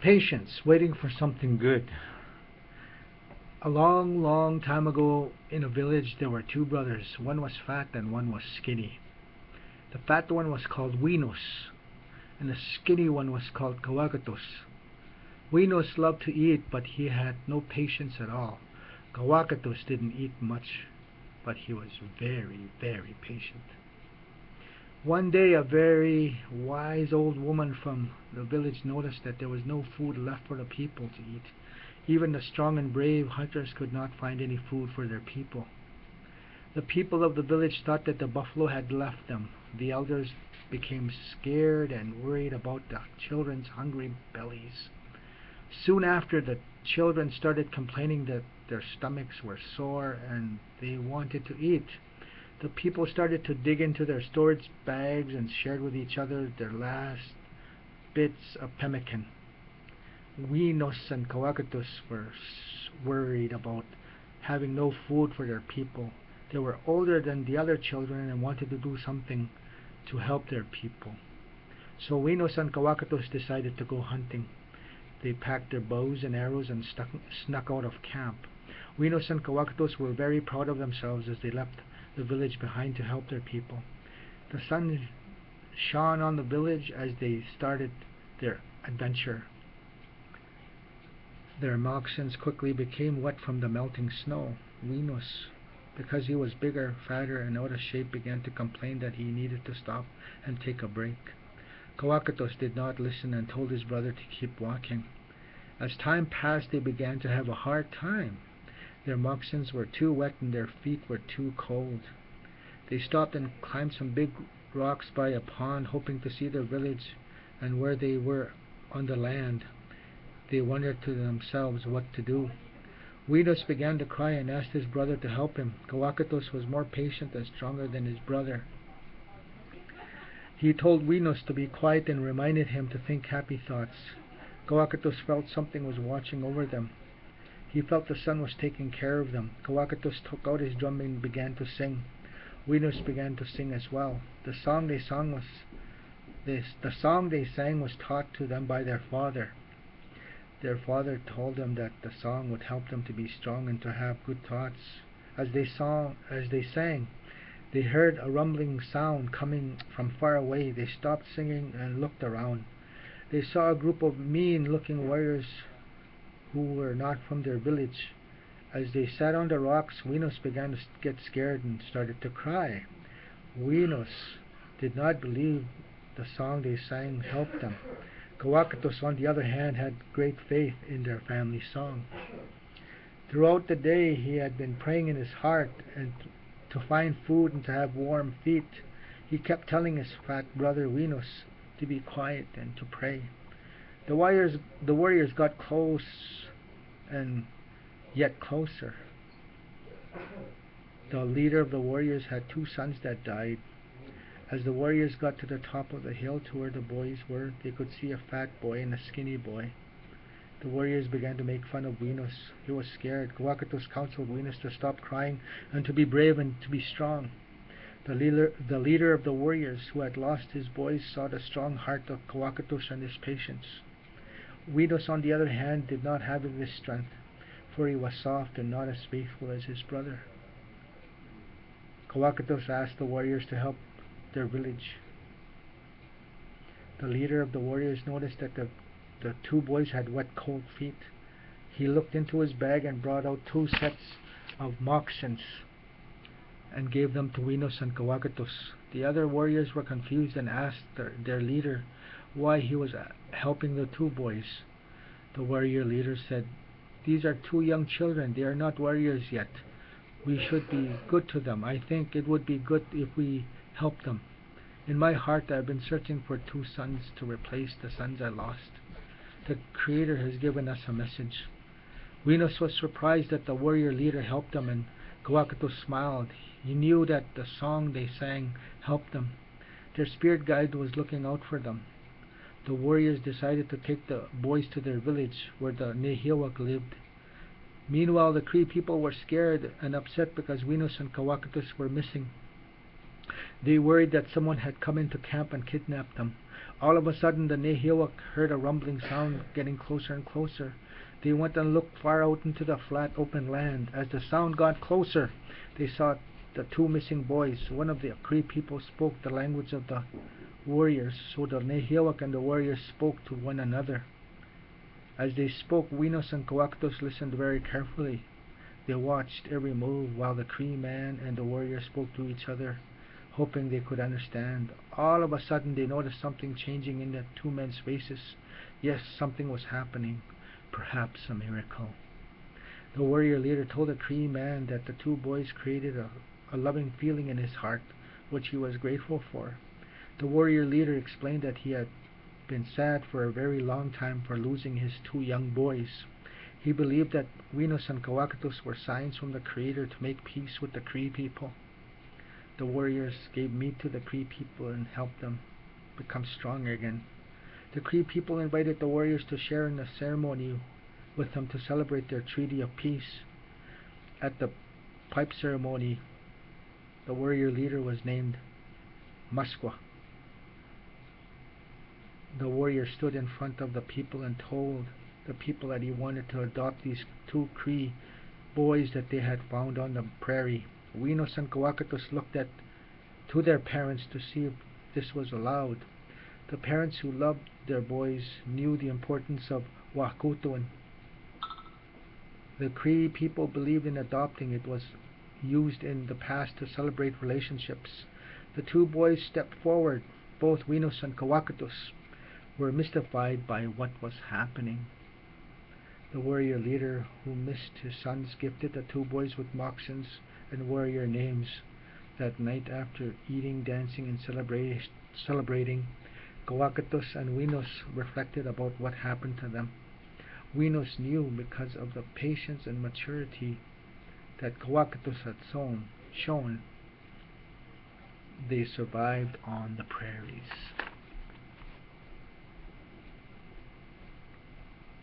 Patience, waiting for something good. A long, long time ago in a village there were two brothers. One was fat and one was skinny. The fat one was called Winos, and the skinny one was called Kawakatos. Winos loved to eat, but he had no patience at all. Kawakatos didn't eat much, but he was very, very patient. One day a very wise old woman from the village noticed that there was no food left for the people to eat. Even the strong and brave hunters could not find any food for their people. The people of the village thought that the buffalo had left them. The elders became scared and worried about the children's hungry bellies. Soon after, the children started complaining that their stomachs were sore and they wanted to eat. The people started to dig into their storage bags and shared with each other their last bits of pemmican. Winos and Kawakatos were worried about having no food for their people. They were older than the other children and wanted to do something to help their people. So Winos and Kawakatos decided to go hunting. They packed their bows and arrows and snuck out of camp. Winos and Kawakatos were very proud of themselves as they left the village behind to help their people. The sun shone on the village as they started their adventure. Their moccasins quickly became wet from the melting snow. Winos, because he was bigger, fatter, and out of shape, began to complain that he needed to stop and take a break. Kawakatos did not listen and told his brother to keep walking. As time passed, they began to have a hard time. Their moccasins were too wet and their feet were too cold. They stopped and climbed some big rocks by a pond, hoping to see their village and where they were on the land. They wondered to themselves what to do. Winos began to cry and asked his brother to help him. Kawakatos was more patient and stronger than his brother. He told Winos to be quiet and reminded him to think happy thoughts. Kawakatos felt something was watching over them. He felt the sun was taking care of them. Kawakatos took out his drum and began to sing. Winos began to sing as well. The song they sang was taught to them by their father. Their father told them that the song would help them to be strong and to have good thoughts. As they sang, they heard a rumbling sound coming from far away. They stopped singing and looked around. They saw a group of mean-looking warriors who were not from their village. As they sat on the rocks, Winos began to get scared and started to cry. Winos did not believe the song they sang helped them. Kawakatos, on the other hand, had great faith in their family song. Throughout the day, he had been praying in his heart and to find food and to have warm feet. He kept telling his fat brother Winos to be quiet and to pray. The warriors got close and yet closer. The leader of the warriors had two sons that died. As the warriors got to the top of the hill to where the boys were, they could see a fat boy and a skinny boy. The warriors began to make fun of Winos. He was scared. Kawakatos counseled Winos to stop crying and to be brave and to be strong. The leader of the warriors who had lost his boys saw the strong heart of Kawakatos and his patience. Winos, on the other hand, did not have this strength, for he was soft and not as faithful as his brother. Kawakatos asked the warriors to help their village. The leader of the warriors noticed that the two boys had wet, cold feet. He looked into his bag and brought out 2 sets of moccasins and gave them to Winos and Kawakatos. The other warriors were confused and asked their leader why he was helping the 2 boys. The warrior leader said, "These are 2 young children. They are not warriors yet. We should be good to them. I think it would be good if we help them. In my heart I have been searching for 2 sons to replace the sons I lost. The Creator has given us a message." Winos was surprised that the warrior leader helped them, and Kawakatos smiled. He knew that the song they sang helped them. Their spirit guide was looking out for them. The warriors decided to take the boys to their village where the Nehiwak lived. Meanwhile, the Cree people were scared and upset because Winos and Kawakatos were missing. They worried that someone had come into camp and kidnapped them. All of a sudden, the Nehiyawak heard a rumbling sound getting closer and closer. They went and looked far out into the flat open land. As the sound got closer, they saw the two missing boys. One of the Cree people spoke the language of the warriors, so the Nehiyawak and the warriors spoke to one another. As they spoke, Winos and Kawakatos listened very carefully. They watched every move while the Cree man and the warrior spoke to each other, hoping they could understand. All of a sudden, they noticed something changing in the two men's faces. Yes, something was happening, perhaps a miracle. The warrior leader told the Cree man that the two boys created a loving feeling in his heart, which he was grateful for. The warrior leader explained that he had been sad for a very long time for losing his two young boys. He believed that Winos and Kawakatos were signs from the Creator to make peace with the Cree people. The warriors gave meat to the Cree people and helped them become stronger again. The Cree people invited the warriors to share in the ceremony with them to celebrate their treaty of peace. At the pipe ceremony, the warrior leader was named Masqua. The warrior stood in front of the people and told the people that he wanted to adopt these two Cree boys that they had found on the prairie. Winos and Kawakatos looked to their parents to see if this was allowed. The parents who loved their boys knew the importance of wakutuan. The Cree people believed in adopting. It was used in the past to celebrate relationships. The two boys stepped forward. Both Winos and Kawakatos were mystified by what was happening. The warrior leader, who missed his sons, gifted the two boys with moccasins and warrior names. That night, after eating, dancing, and celebrating, Kawakatos and Winos reflected about what happened to them. Winos knew, because of the patience and maturity that Kawakatos had shown, they survived on the prairies.